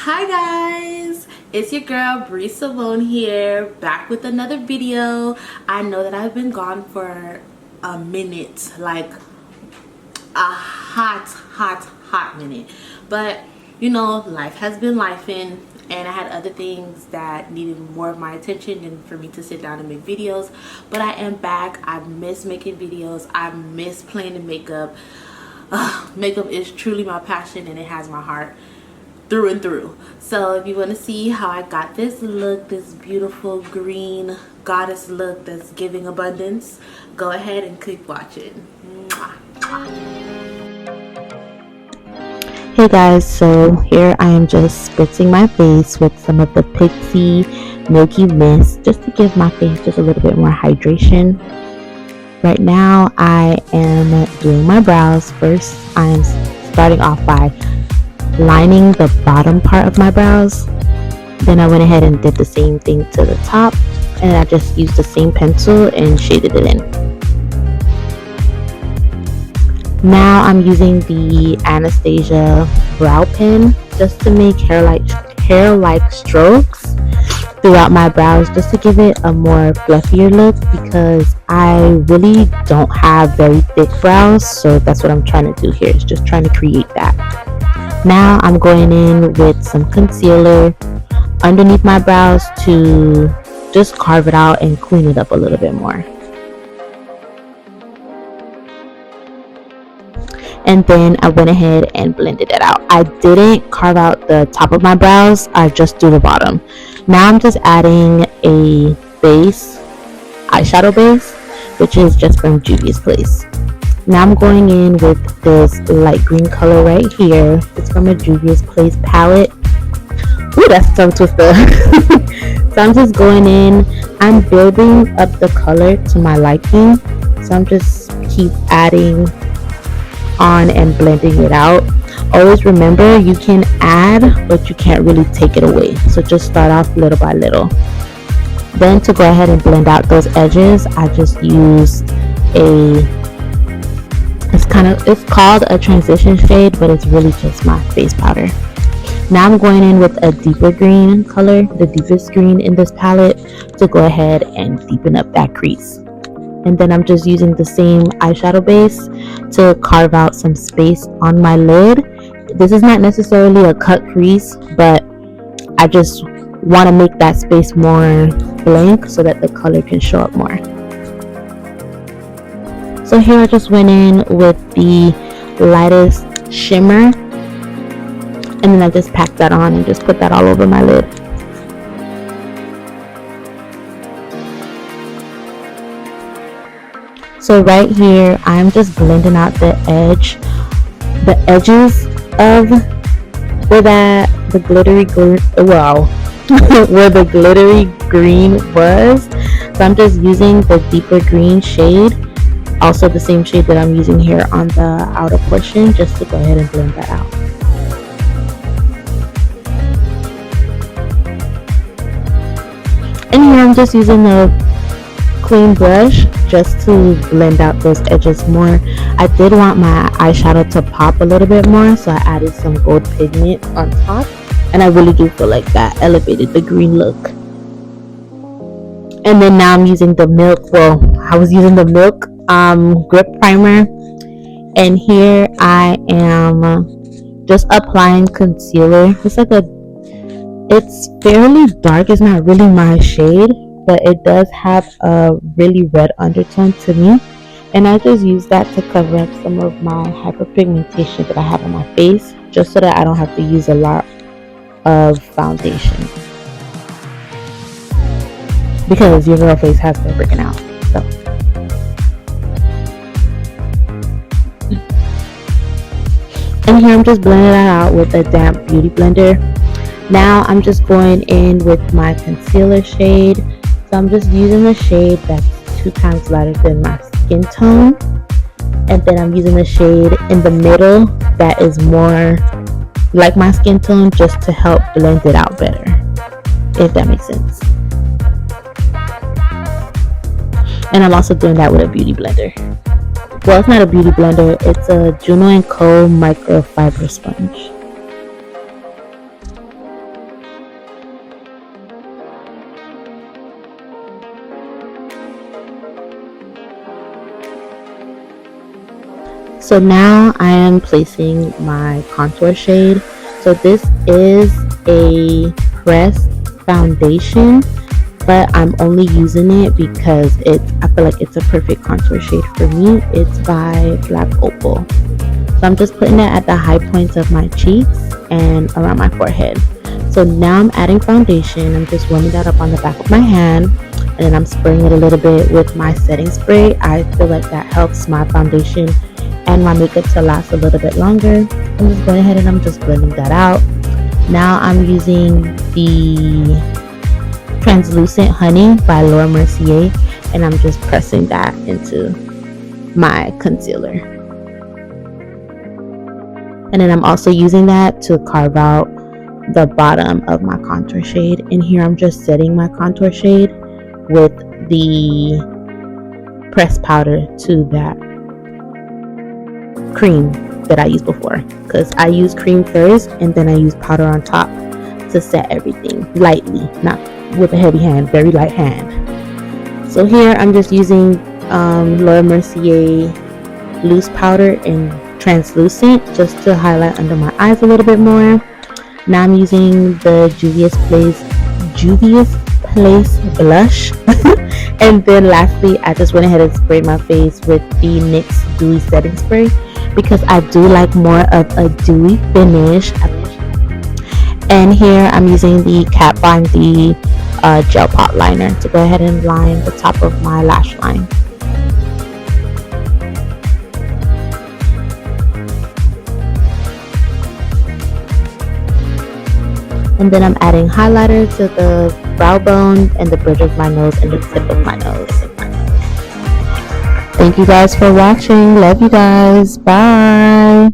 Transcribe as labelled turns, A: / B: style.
A: Hi guys, it's your girl Bree Savone here, back with another video. I know that I've been gone for a minute, like a hot minute, but you know, life has been lifing and I had other things that needed more of my attention than for me to sit down and make videos. But I am back. I miss making videos. I miss playing the makeup. Makeup is truly my passion and it has my heart through and through. So if you want to see how I got this look, this beautiful green goddess look that's giving abundance, go ahead and keep watching.
B: Hey guys, so here I am just spritzing my face with some of the Pixie Milky Mist just to give my face just a little bit more hydration. Right now I am doing my brows. First I'm starting off by lining the bottom part of my brows. Then I went ahead and did the same thing to the top, and I just used the same pencil and shaded it in. Now I'm using the Anastasia brow pen just to make hair-like strokes throughout my brows, just to give it a more fluffier look, because I really don't have very thick brows, so that's what I'm trying to do here, is just trying to create that. Now I'm going in with some concealer underneath my brows to just carve it out and clean it up a little bit more. And then I went ahead and blended it out. I didn't carve out the top of my brows, I just do the bottom. Now I'm just adding a base, eyeshadow base, which is just from Juvia's Place. Now I'm going in with this light green color right here. It's from a Juvia's Place palette. Ooh, that's a tongue twister. So I'm just going in. I'm building up the color to my liking. So I'm just keep adding on and blending it out. Always remember, you can add, but you can't really take it away. So just start off little by little. Then to go ahead and blend out those edges, I just used it's called a transition shade, but it's really just my face powder. Now I'm going in with a deeper green color, the deepest green in this palette, to go ahead and deepen up that crease. And then I'm just using the same eyeshadow base to carve out some space on my lid. This is not necessarily a cut crease, but I just want to make that space more blank so that the color can show up more. So here I just went in with the lightest shimmer, and then I just packed that on and just put that all over my lid. So right here I'm just blending out the edges of where the glittery where the glittery green was. So I'm just using the deeper green shade, also the same shade that I'm using here on the outer portion, just to go ahead and blend that out. And here I'm just using a clean brush just to blend out those edges more. I did want my eyeshadow to pop a little bit more, so I added some gold pigment on top, and I really do feel like that elevated the green look. And then now I'm using the I was using the Milk grip primer, and here I am just applying concealer. It's fairly dark, it's not really my shade, but it does have a really red undertone to me, and I just use that to cover up some of my hyperpigmentation that I have on my face, just so that I don't have to use a lot of foundation, because your girl face has been freaking out. So and here I'm just blending that out with a damp beauty blender. Now I'm just going in with my concealer shade. So I'm just using a shade that's 2 times lighter than my skin tone, and then I'm using a shade in the middle that is more like my skin tone, just to help blend it out better, if that makes sense. And I'm also doing that with a beauty blender. Well, it's not a beauty blender, it's a Juno & Co microfiber sponge. So now I am placing my contour shade. So this is a pressed foundation, but I'm only using it because I feel like it's a perfect contour shade for me. It's by Black Opal. So I'm just putting it at the high points of my cheeks and around my forehead. So now I'm adding foundation. I'm just warming that up on the back of my hand, and then I'm spraying it a little bit with my setting spray. I feel like that helps my foundation and my makeup to last a little bit longer. I'm just going ahead and I'm just blending that out. Now I'm using the Translucent Honey by Laura Mercier, and I'm just pressing that into my concealer. And then I'm also using that to carve out the bottom of my contour shade. And here I'm just setting my contour shade with the pressed powder to that cream that I used before, because I use cream first and then I use powder on top to set everything lightly, not with a heavy hand, very light hand. So here I'm just using Laura Mercier loose powder in translucent just to highlight under my eyes a little bit more. Now I'm using the Juvia's Place blush. And then lastly, I just went ahead and sprayed my face with the NYX Dewy Setting Spray because I do like more of a dewy finish. And here I'm using the Kat Von D gel pot liner to go ahead and line the top of my lash line. And then I'm adding highlighter to the brow bone and the bridge of my nose and the tip of my nose. Thank you guys for watching. Love you guys. Bye.